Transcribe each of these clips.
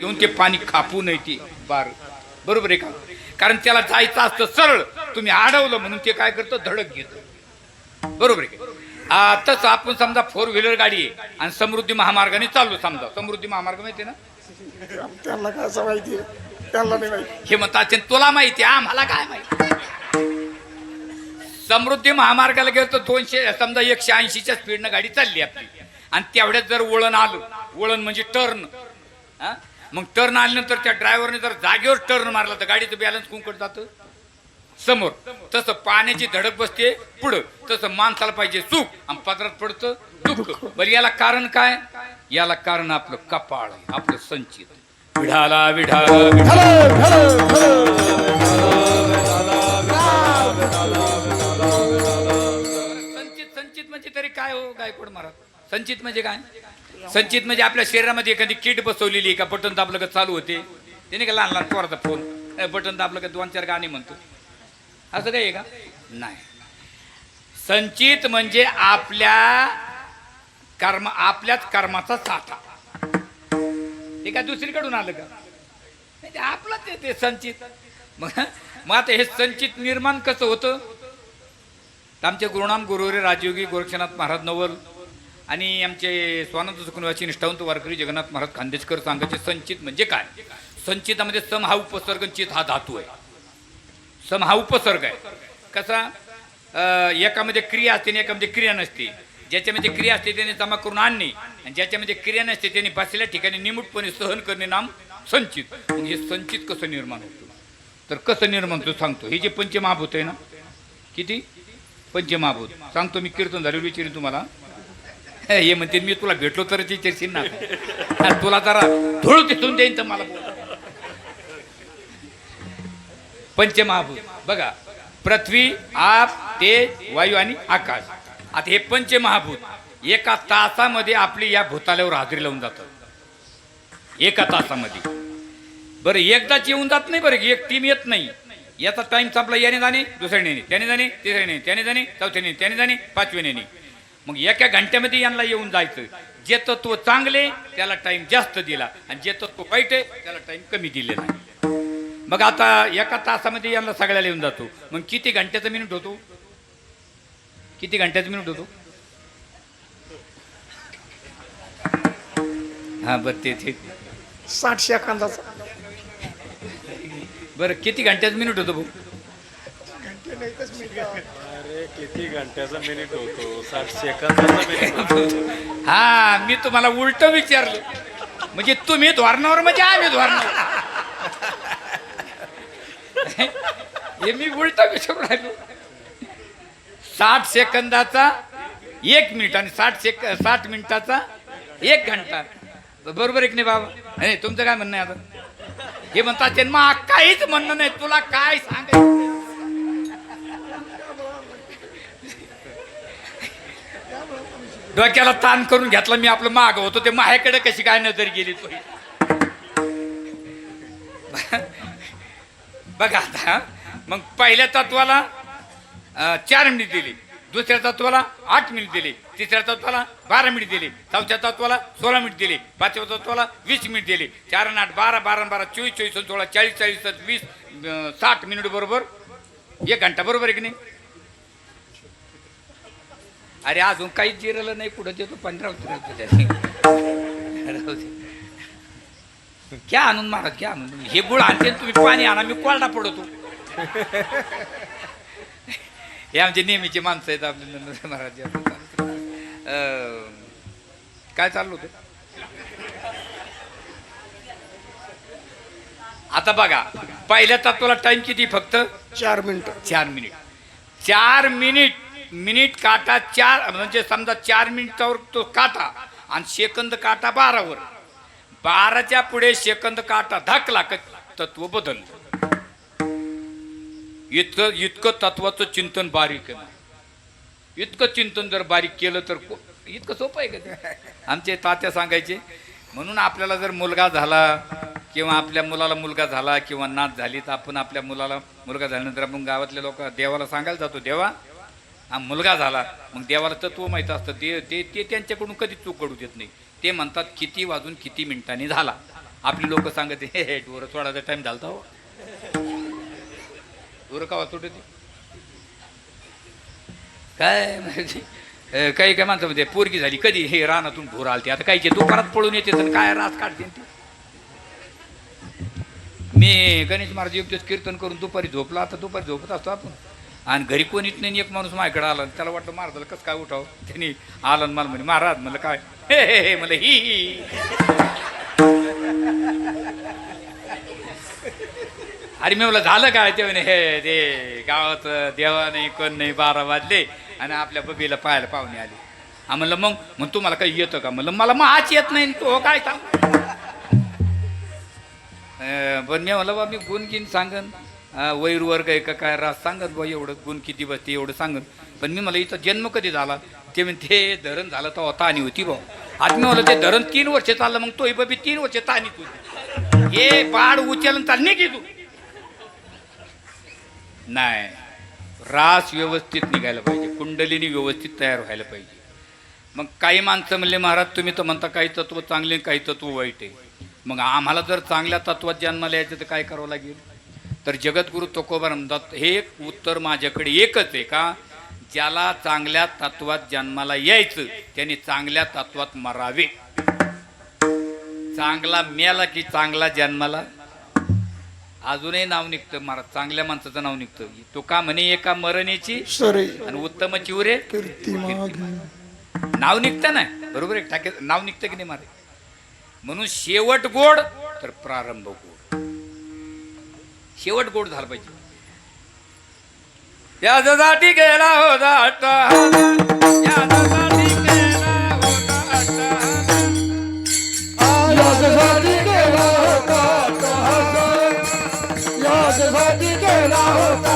घेऊन ते पाणी कापू नये ते बार बरोबर आहे का? कारण त्याला जायचं असतं सरळ, तुम्ही अडवलं म्हणून ते काय करतं धडक घेतं. बरोबर आहे का? तसं आपण समजा 4 व्हीलर गाडी आहे आणि समृद्धी महामार्गाने चाललो, समजा समृद्धी महामार्ग माहिती आहे ना? त्यांना काय असं माहिती त्यांना नाही माहिती. हे म्हणतात तुला माहिती आहे, आम्हाला काय माहिती. समृद्धी महामार्गाला गेलो तर 200 समजा 180च्या स्पीडनं गाडी चालली आपली आणि तेवढ्यात जर वळण आलं, वळण म्हणजे टर्न, मग टर्न आल्यानंतर त्या ड्रायव्हरने जर जागेवर टर्न मारला तर गाडीचं बॅलन्स कुंकट जातं समोर. तसं पाण्याची धडक बसते पुढं, तसं माणसाला पाहिजे सुख आणि पदरात पडतं दुःख. बरं याला कारण काय? याला कारण आपलं कपाळ, आपलं संचित. विढाला विढाला संचित म्हणजे तरी काय हो गायकवाड महाराज? संचित म्हणजे काय? संचित म्हणजे आपल्या शरीरामध्ये एखादी किट बसवलेली का बटन दाबलं का चालू होते, ते नाही का लहान लहान पोराचा फोन, बटन दाबलं का 2-4 गाणी म्हणतो, असं काही आहे का? नाही. संचित म्हणजे आपल्याच कर्माचा साठा. ते काय दुसरीकडून आलं का? ते आपलंच ते संचित. मग आता हे संचित निर्माण कसं होतं? आमचे गुरुनाम गुरुवरे राजयोगी गोरक्षनाथ महाराज नवल आणि आमचे स्वानंद सुखनिवासी निष्ठावंत वारकरी जगन्नाथ महाराज खांदेशकर सांगायचे संचित म्हणजे काय? संचितामध्ये सम हा उपसर्ग, चित हा धातू आहे. सम हा उपसर्ग आहे. कसा? एकामध्ये क्रिया असते आणि एकामध्ये क्रिया नसते. ज्याच्यामध्ये क्रिया असते त्याने जमा करून आणणे आणि ज्याच्यामध्ये क्रिया नसते त्याने बसलेल्या ठिकाणी निमूटपणे सहन करणे नाम संचित. म्हणजे संचित कसं निर्माण होतं? तर कसं निर्माण होतं सांगतो. हे जे पंचमहाभूत आहे ना, किती पंचमहाभूत सांगतो मी. कीर्तन झाले विचारेन तुम्हाला. हे म्हणते मी तुला भेटलो तर विचारशील ना, तुला जरा धूळ दिसून देईन तर मला बोल. पंचमहाभूत बघा, पृथ्वी, आप, तेज, वायू आणि आकाश. आता हे पंचमहाभूत एका तासामध्ये आपली या भूताल्यावर हाजरी लावून जातात एका तासामध्ये. बरं एकदाच येऊन जात नाही, बरं एक टीम येत नाही. याचा टाइम संपला, याने जाणे दुसऱ्याने, त्याने जाणे तिसऱ्याने, त्याने जाणे चौथ्याने, त्याने जाणे पाचव्याने. मग एका घंट्यामध्ये यांना येऊन जायचं. जे तत्व चांगले त्याला टाइम जास्त दिला आणि जे तत्व वाईट आहे त्याला टाइम कमी दिलेला आहे. मग आता एका तासामध्ये यांना सगळ्याला येऊन जातो. मग किती घंट्याचा मिनिट होतो? किती घंट्याचा मिनिट होतो? हा बरं ते 60 सेकंदाचा. बरं किती घंट्याचा मिनिट होतो भाऊ? अरे किती घंट्याचा मिनिट होतो? 60 सेकंदाचा मिनिट होतो. हा मी तुम्हाला उलट विचारलं. म्हणजे तुम्ही धोरणावर म्हणजे आम्ही धोरणावर. हे मी उलट विचारून राहिलो. 60 सेकंदाचा 1 मिनिट आणि 60 मिनिटाचा 1 घंटा. बरोबर आहे की नाही बाबा? नाही तुमचं काय म्हणणं आहे आता? हे म्हणतात मग काहीच म्हणणं नाही, तुला काय सांगायचं? डोक्याला ताण करून घेतला मी. आपलं माग होतो ते माझ्याकडे कशी काय नजर गेली तुझी? बघा आता, मग पहिल्या तत्वाला 4 मिनिट दिली, दुसऱ्या तत्वाला 8 मिनिट दिले, तिसऱ्या तत्वाला 12 मिनिट दिले, चौथ्या तत्वाला 16 मिनिट दिले, पाचव्या तत्वाला 20 मिनिट दिले. 4 आणि 8 12, 12 आणि 12 24, 24 16 40, 40 20 60 मिनिट बरोबर 1 घंटा. बरोबर आहे की नाही? अरे अजून काही जिरलं नाही, पुढे देतो 15 क्या आणून मारा, क्या आणून हे गुळ आणते तुम्ही, पाणी आणा, मी कोरडा पडतो. हे आमचे नेहमीचे माणसं आहेत आपले महाराज. काय चाललं होतं आता? बघा पहिल्या तत्वाला टाइम किती? फक्त 4 मिनिट. 4 मिनिट. 4 मिनिट काटा 4 म्हणजे समजा 4 मिनिटावर तो काटा आणि सेकंद काटा 12वर. 12च्या पुढे सेकंद काटा धकला तत्व बदललं. इतकं तत्वाचं चिंतन बारीक आहे. इतकं चिंतन जर बारीक केलं तर इतकं सोपं आहे का ते? आमचे तात्या सांगायचे. म्हणून आपल्याला जर मुलगा झाला किंवा आपल्या मुलाला मुलगा झाला किंवा नात झाली तर आपण आपल्या मुलाला मुलगा झाल्यानंतर आपण गावातले लोक देवाला सांगायला जातो, देवा हा मुलगा झाला. मग देवाला तत्व माहीत असतं, ते त्यांच्याकडून कधी चूक घडू देत नाही. ते म्हणतात किती वाजून किती मिनिटांनी झाला. आपली लोक सांगते हे ढोरं सोडायचा टाइम झालता हो. ढोरं कावा सुटते काय माहिती. काही काय माणसं म्हणजे पोरगी झाली कधी हे रानातून ढोर आलते, आता काहीचे दुपारात पळून येते तर काय रास काढते ते. मी गणेश महाराज एक दिवस कीर्तन करून दुपारी झोपला, आता दुपारी झोपत असतो आपण आणि घरी कोणीच नाही. एक माणूस माझ्याकडे आला, त्याला वाटलं महाराजाला कसं काय उठाव, त्यांनी आला मला म्हणे महाराज, म्हणलं काय, हे हे हे म्हणलं ही. अरे मी म्हणलं झालं काय, ते म्हणे हे ते गावात देवा नाही कोण नाही, 12 वाजले आणि आपल्या बबीला पाहायला पाहुणे आले. हा म्हणलं मग तुम्हाला काही येतं का, म्हणलं मला आज येत नाही, तो काय सांग. पण मी म्हणलं बा मी गुणगिन सांगन, वैरवर्ग आहे का काय रास सांगत बा, एवढं गुण किती बसते एवढं सांगन. पण मी मला इथं जन्म कधी झाला ते म्हणजे ते धरण झालं तर ताणी होती बा. आज मी म्हणलं ते धरण 3 वर्ष चाललं, मग तोही बबी 3 वर्ष ताणीत होती. हे बाळ उचलून चालणे की तू नाही, रास व्यवस्थित निघायला पाहिजे, कुंडलीनी व्यवस्थित तयार व्हायला पाहिजे. मग काही माणसं म्हणले महाराज तुम्ही तर म्हणता काही तत्व चांगले काही तत्व वाईट आहे, मग आम्हाला जर चांगल्या तत्वात जन्माला यायचं तर काय करावं लागेल. तर जगद्गुरु तुकोबा म्हणतात हे एक उत्तर माझ्याकडे एकच आहे का, ज्याला चांगल्या तत्वात जन्माला यायचं त्याने चांगल्या तत्वात मरावे. चांगला मेला की चांगला जन्माला अजूनही नाव निघतं, महाराज चांगल्या माणसाचं नाव निघतं. तो का म्हणे एका मरणेची सरे आणि उत्तमची उरे कीर्ती मागे. नाव निघतं ना, बरोबर आहे, टाके नाव निघतं की नाही मारे. म्हणून शेवट गोड तर प्रारंभ गोड, शेवट गोड झाला पाहिजे. यासाठी गेला होता यासाठी गेला होता यासाठी गेला होता, यासाठी गेला होता.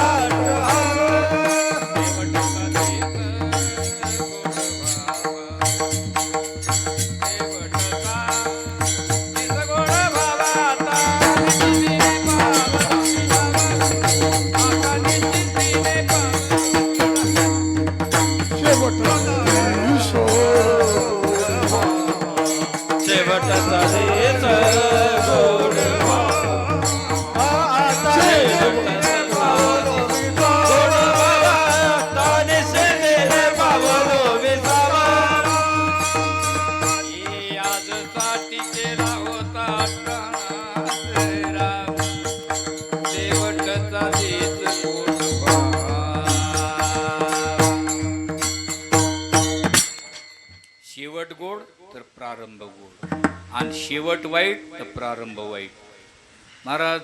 शेवट गोड तर प्रारंभ गोड आणि शेवट वाईट तर प्रारंभ वाईट. महाराज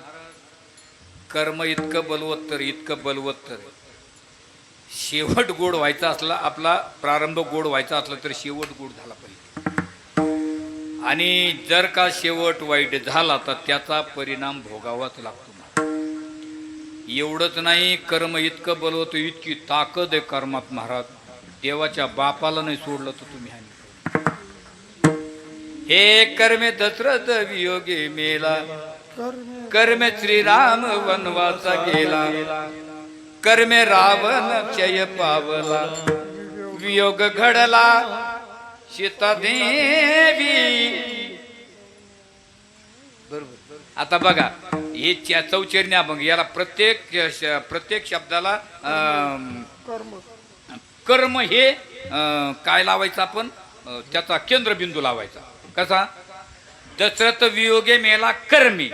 कर्म इतकं बलवत्तर इतकं बलवत्तर, शेवट गोड व्हायचा असला, आपला प्रारंभ गोड व्हायचा असला तर शेवट गोड झाला पाहिजे. आणि जर का शेवट वाईट झाला तर त्याचा परिणाम भोगावाच लागतो. एवढंच नाही, कर्म इतकं बलवतं, इतकी ताकद आहे कर्मात महाराज, देवाच्या बापाला नाही सोडलं तर तुम्ही हानी. हे कर्मे दशरथ वियोगे मेला, कर्मे श्रीराम वनवासा गेला, कर्मे रावण क्षय पावला, वियोग घडला सीता देवी. बरोबर. आता बघा हे चौचरणी अभंग, याला प्रत्येक शब्दाला कर्म हे काय लावायचं आपण, त्याचा केंद्रबिंदू लावायचा. कसा, दशरथ वियोगे मेला कर्मी,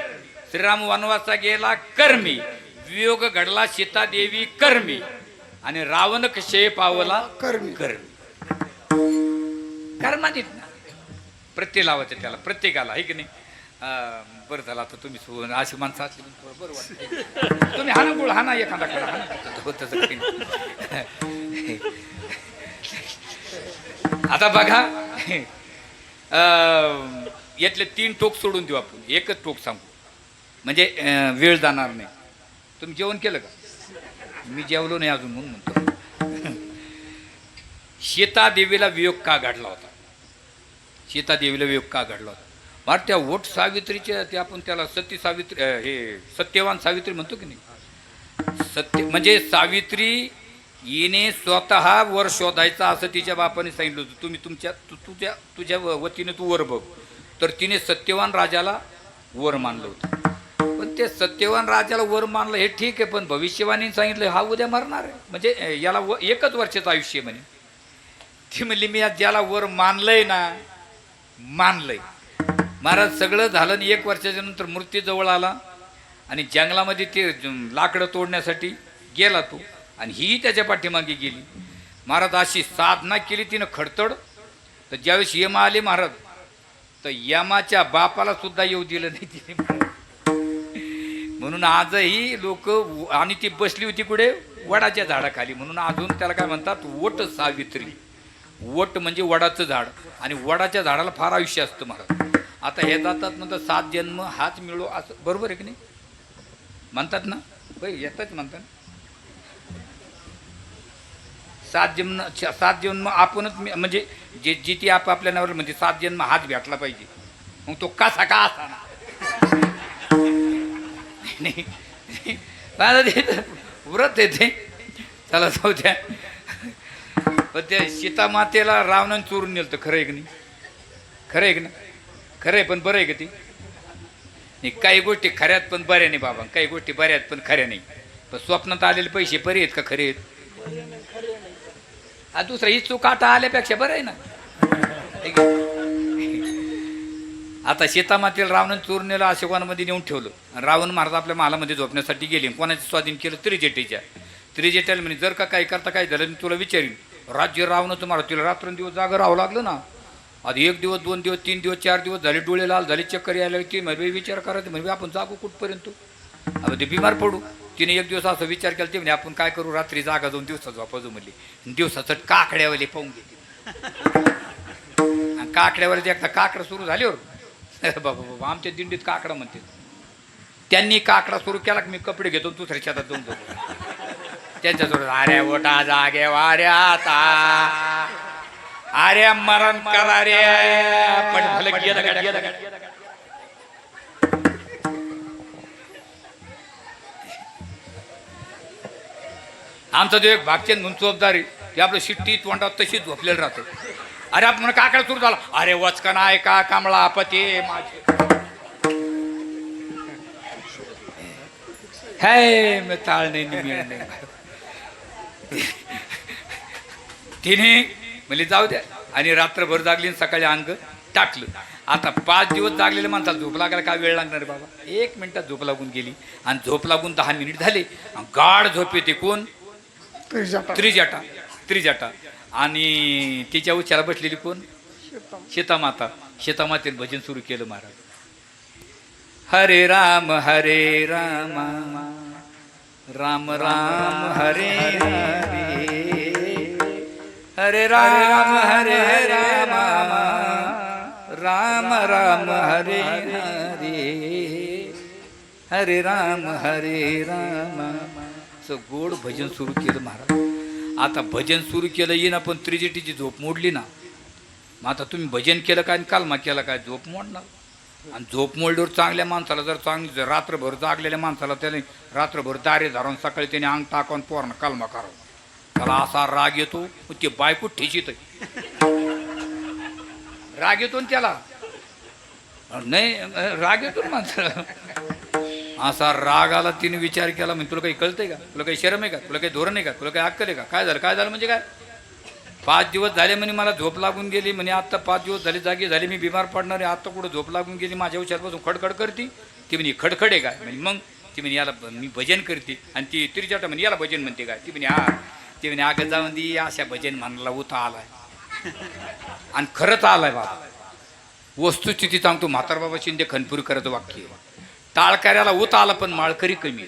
श्रीराम वनवासा गेला कर्मी, वियोग घडला सीता देवी कर्मी, आणि रावण क्षय पावला कर्मी. कर्मातीत ना प्रत्येक लावायचं त्याला, प्रत्येकाला, आहे की नाही. बरं झालं आता तुम्ही अशी माणसं असली बरं वाटतं. तुम्ही हाना गुळ हाना एखादा करा, हाना तसं काही नाही. आता बघा यातले 3 टोक सोडून देऊ आपण, एकच टोक सांगू म्हणजे वेळ जाणार नाही. तुम्ही जेवण केलं का? मी जेवलो नाही अजून म्हणून म्हणतो. सीता देवीला वियोग का घडला होता, सीता देवीला वियोग का घडला होता. मार त्या वट सावित्रीच्या, ते आपण त्याला सती सावित्री, हे सत्यवान सावित्री म्हणतो की नाही. सत्य म्हणजे सावित्री हिने स्वतः वर शोधायचा असं तिच्या बापाने सांगितलं होतं. तुम्ही तुझ्या वतीने तू वर बघ. तर तिने सत्यवान राजाला वर मानलं होतं. पण ते सत्यवान राजाला वर मानलं हे ठीक आहे, पण भविष्यवाणी सांगितलं हा उद्या मरणार आहे, म्हणजे याला एकच वर्षाचं आयुष्य आहे म्हणे. ती म्हणली मी आज ज्याला वर मानलंय ना, मानलंय. महाराज सगळं झालं आणि 1 वर्षाच्या नंतर मृत्यू जवळ आला आणि जंगलामध्ये ते लाकडं तोडण्यासाठी गेला तो, आणि ही त्याच्या पाठीमागे गेली. महाराज अशी साधना केली तिनं खडतड, तर ज्यावेळेस यम आले महाराज, तर यमाच्या बापाला सुद्धा येऊ दिलं नाही तिने. म्हणून आजही लोक, आणि ती बसली होती कुठे, वडाच्या झाडाखाली, म्हणून अजून त्याला काय म्हणतात, वट सावित्री. वट म्हणजे वडाचं झाड, आणि वडाच्या झाडाला फार आयुष्य असतं महाराज. आता हे जातात म्हणतात 7 जन्म हाच मिळो, असं बरोबर आहे की नाही म्हणतात ना, होय येतात म्हणतात. 7 जन्म आपणच म्हणजे जे जिथे आपल्या नावाला म्हणजे 7 जन्म हाच भेटला पाहिजे. मग तो कसा का असा नाही व्रत येते. चला जाऊ द्या. पण त्या सीता मातेला रावणानं चोरून नेलं, खरं आहे की नाही, खरं आहे की नाही, खरं आहे, पण बरं आहे का ती नाही. काही गोष्टी खऱ्यात पण बऱ्या नाही बाबा, काही गोष्टी बऱ्यात पण खऱ्या नाही. पण स्वप्नात आलेले पैसे बरे आहेत का खरे आहेत? हा दुसरा ही चूक आता आल्यापेक्षा बरं आहे ना. आता सीतामातेला रावणानं चोरून नेलं, अशोकामध्ये नेऊन ठेवलं, आणि रावण महाराज आपल्या महालामध्ये झोपण्यासाठी गेले. कोणाचं स्वाधीन केलं? त्रिजटेच्या. त्रिजटेला म्हणे जर का काही करता काय झालं मी तुला विचारीन. राज्य रावणाचं महाराज, तिला रात्रंदिवस जागा राहावं लागलं ना. आधी 1 दिवस 2 दिवस 3 दिवस 4 दिवस झाले, डोळे लाल झाले, चक्कर यायला लागली. म्हणजे विचार करायचं म्हणजे आपण जागू कुठपर्यंत, आता ते बिमार पडू. तिने 1 दिवस असा विचार केला, ते म्हणे आपण काय करू, रात्री जागा 2 दिवसात झोपाजू म्हणली. दिवसाचं काकड्यावाले पाहून घेते, आणि काकड्यावाले एकदा काकडा सुरू झाल्यावर बाबा बाबा आमच्या दिंडीत काकडा म्हणते. त्यांनी काकडा सुरू केला की मी कपडे घेतो दुसऱ्या शेतात जाऊन जातो त्यांच्याजवळ. अरे ओटा जागे वाऱ्या आता, अरे मरण करा रे, पण भलं गेलं. आमचा जो एक भागचंद म्हणून चोपदार आहे, ते आपलं शिट्टी तोंडात तशीच झोपलेलं राहतं. अरे आपण काकडा सुरू झाला, अरे वचकन आहे का कांबळा पते माझे हे मी ताळ नाही. तिने म्हणजे जाऊ द्या, आणि रात्रभर जागली आणि सकाळी अंग टाकलं. आता 5 दिवस जागलेल्या माणसाला झोप लागायला काय वेळ लागणार बाबा? 1 मिनिटात झोप लागून गेली, आणि झोप लागून 10 मिनिट झाले, गाढ झोप येते. कोण? त्रिजटा. आणि तिच्या उच्चारा बसलेली कोण? सीतामाता. सीतामातेने भजन सुरू केलं महाराज. हरे राम राम राम हरे हरे राम राम राम हरे हरे राम असं गोड भजन सुरू केलं महाराज. आता भजन सुरू केलं येईन, आपण त्रिजटीची झोप मोडली ना. मग आता तुम्ही भजन केलं काय आणि कालमा केला काय, झोप मोडणार. आणि झोप मोडल्यावर चांगल्या माणसाला जर रात्रभर जागलेल्या माणसाला त्याने रात्रभर दारे धरून सकाळी त्याने अंग टाकून पोरानं कालमा करावं, त्याला असा राग येतो. ते बायको ठेचित राग येतो ना त्याला, नाही राग येतो ना माणसाला. असा राग आला, तिने विचार केला म्हणजे तुला काही कळतंय का, तुला काही शरम आहे का, तुला काही धोरण आहे का, तुला काही अक्कल आहे का, काय झालं म्हणजे काय. 5 दिवस झाले म्हणे मला झोप लागून गेली म्हणे, आत्ता 5 दिवस झाले जागी झाले, मी बिमार पडणार आहे, आत्ता कुठं झोप लागून गेली, माझ्या उशारपासून खडखड करते. ती म्हणे खडखड आहे काय म्हणजे, मग ती म्हणे याला मी भजन करते. आणि ती त्रिजटा म्हणे याला भजन म्हणते काय, ती म्हणे हा. ती म्हणे अगं जाऊन दी अशा भजन म्हणाला उता आलाय, आणि खरंच आलाय बाबा. वस्तुस्थिती सांगतो, म्हातार बाबा शिंदे खनपुरी करत वाक्य. टाळकऱ्याला उत आला पण माळकरी कमी,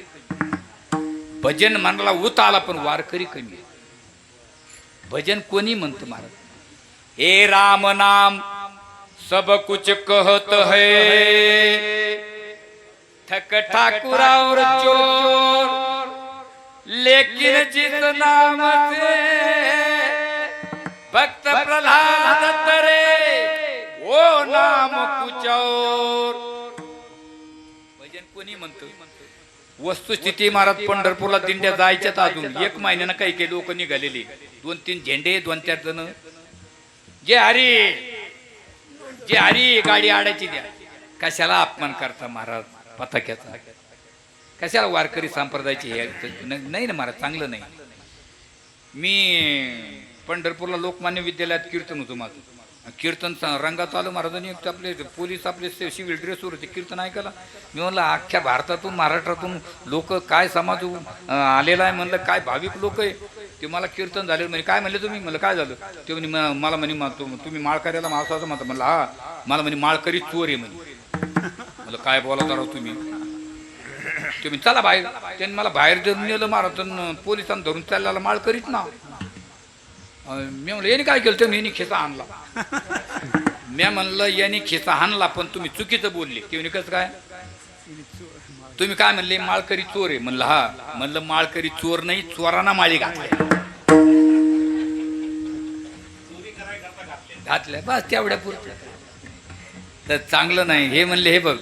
भजन म्हणाला उत आला पण वारकरी कमी. भजन कोणी म्हणतं महाराज? हे राम नाम सब कुछ कहत है, थक ठाकुर और चोर, लेकिन जिस नाम से भक्त प्रहलाद तरे, वो नाम कुछ और. भजन कोणी म्हणतो? वस्तुस्थिती महाराज पंढरपूरला दिंड्या जायच्यात अजून 1 महिन्यानं काही लोक निघालेली, 2-3 झेंडे, 2-4 जण. जे हरी गाडी आडायची द्या, कशाला अपमान करता महाराज पताक्याचा? कशाला वारकरी संप्रदायाची हे नाही ना महाराज, चांगलं नाही. मी पंढरपूरला लोकमान्य विद्यालयात कीर्तन होतो माझं. कीर्तन रंगात आलं महाराजांनी, आपले पोलीस आपले सिव्हिल ड्रेसवर होते, कीर्तन ऐकायला. मी म्हणलं अख्ख्या भारतातून महाराष्ट्रातून लोक काय समाज आलेला आहे म्हणलं, काय भाविक लोक आहे ते. मला कीर्तन झाले म्हणे, काय म्हणले तुम्ही? म्हणलं काय झालं? ते म्हणे मला म्हणे तुम्ही माळकऱ्याला माणसं असं म्हणता. म्हणलं हा. मला म्हणे माळकरी चोर आहे म्हणे. म्हणलं काय बोला राव तुम्ही? तुम्ही चला बाहेर. त्यांनी मला बाहेर धरून नेलं महाराज, पोलिसांना धरून चालल्याला माळकरीच ना. मी म्हणलं याने काय केलं? तुम्ही यांनी खिसा आणला. मी म्हणलं यांनी खिसा आणला पण तुम्ही चुकीचं बोलले. ते म्हणे कसं काय? तुम्ही काय म्हणले? माळकरी चोर आहे. म्हणलं हा. म्हणलं माळकरी चोर नाही, चोरांना माळी घातल्या बस तेवढ्या पुरत्या. तर चांगलं नाही हे म्हणले. हे बघ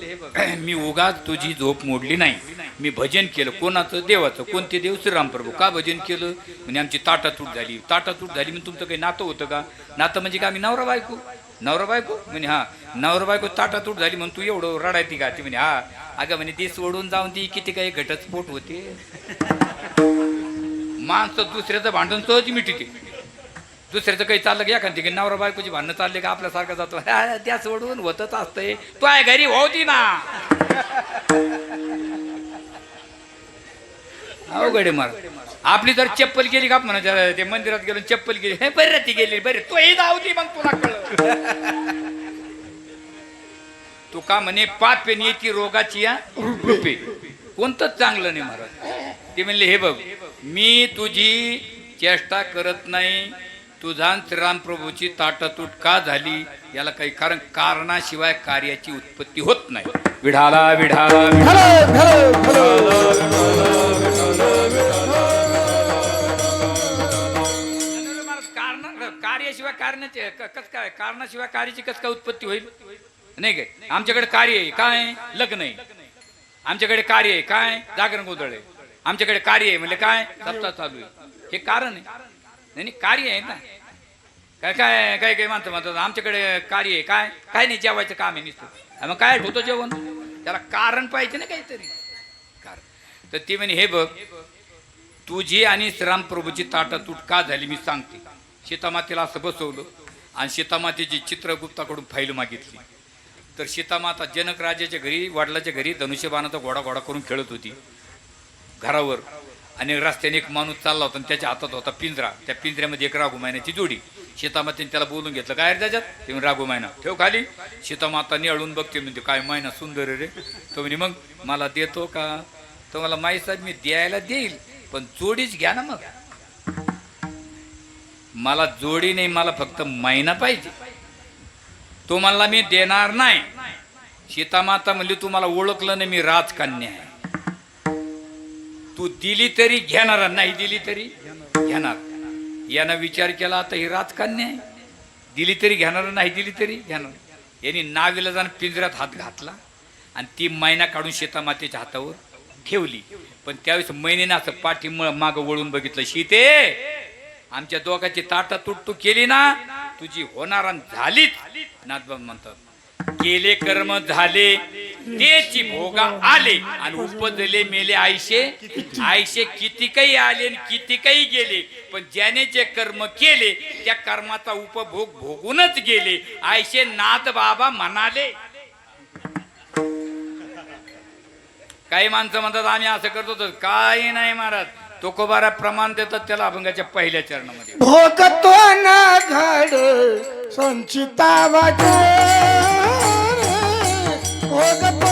मी उगाच तुझी झोप मोडली नाही. मी भजन केलं. कोणाचं? देवाचं. कोणते देव? श्रीरामप्रभू. का भजन केलं? म्हणजे आमची ताटातूट झाली. ताटातूट झाली म्हणजे तुमचं काही नातं होतं का? नातं म्हणजे का? आम्ही नवरा बायको. नवरा बायको म्हणे हा. नवरा बायको ताटातूट झाली म्हणून तू एवढं रडायती का? ती म्हणे हा. अगं म्हणे ती सोडून जाऊन ती किती काही घटस्फोट होते. माणसं दुसऱ्याचं भांडण सहज मिटते. दुसऱ्याचं काही चाललं का एखादी काही नवरा बायकोची भांडणं चालले का आपल्यासारखं जातो त्या सोडून होतच असतंय. तो आहे घरी होती ना. अवघडे मार. आपली जर चप्पल गेली का म्हणा ते मंदिरात गेलो चप्पल गेली, हे बरे ती गेली बरे तो ही जाऊती मग तुला कळलं. तू का म्हणे पाप येते रोगाची रूपे. कोणतंच चांगलं नाही महाराज. ते म्हणले हे बघ मी तुझी चेष्टा करत नाही. तुझा श्रीरामप्रभूची ताटातूट का झाली याला काही कारण, कारणाशिवाय कार्याची उत्पत्ती होत नाही. विढाला विढाला कार्याशिवाय कारणाचे कस काय, कारणाशिवाय कार्याची कस काय उत्पत्ती होईल? नाही काय? आमच्याकडे कार्य आहे काय? लग्न आहे. आमच्याकडे कार्य आहे काय? जागरण गोंधळ आहे. आमच्याकडे कार्य आहे म्हणजे काय? सप्ताह चालू आहे. हे कारण आहे. नाही कार्य आहे ना. काय काय काय काय माणसं म्हणतात आमच्याकडे कार्य आहे काय? काय नाही जेवायचं काम आहे नुसतं. मग काय होतं जेवण? त्याला कारण पाहिजे ना काहीतरी कारण. तर ती म्हणे हे बघ तुझी आणि श्रीरामप्रभूची ताटातूट का झाली मी सांगते. सीतामातेला असं बसवलं आणि सीतामातेची चित्रगुप्ताकडून फाईल मागितली. तर सीतामाता जनक राजाच्या घरी वडिलाच्या घरी धनुष्यबाणाचा घोडा घोडा करून खेळत होती घरावर. आणि रस्त्याने एक माणूस चालला होता आणि त्याच्या हातात होता पिंजरा. त्या पिंजऱ्यामध्ये एक राघुमायनाची जोडी. सीतामातेने त्याला बोलून घेतलं काय रे त्याच्यात? ते म्हणे राघुमायना. ठेव खाली. सीतामाता निळून बघते म्हणजे काय मायना सुंदर रे. तो म्हणे मग मला देतो का? तो मला माई साहेब मी द्यायला देईल पण जोडीच घ्या ना. मग मला जोडी नाही मला फक्त मैना पाहिजे. तो म्हणला मी देणार नाही. सीतामाता म्हणली तू मला ओळखलं नाही मी राजकन्या आहे. तू दिली तरी घेणार नाही दिली तरी घेणार. यानं विचार केला आता ही राजकन्या आहे दिली तरी घेणार नाही दिली तरी घेणार. यांनी नावीला जाऊन पिंजऱ्यात हात घातला आणि ती मैना काढून सीतामातेच्या हातावर ठेवली. पण त्यावेळेस मैनेनं असं पाठी मागं वळून बघितलं. सीते आमच्या दोघांची ताटातूट तू केली ना तुझी होणार झालीच. नाथबाबा म्हणतात केले कर्म झाले तेची भोगा आले आणि उपजले मेले आयशे. आयशे किती काही आले आणि किती काही गेले पण ज्याने जे कर्म केले त्या कर्माचा उपभोग भोगूनच गेले. आयशे नाथ बाबा म्हणाले. काही माणसं म्हणतात आम्ही असं करतो तर काही नाही महाराज. तुकोबारा प्रमाण देतात त्याला अभंगाच्या पहिल्या चरणामध्ये. भोगतो ना घड संचिता वाटे भोगतो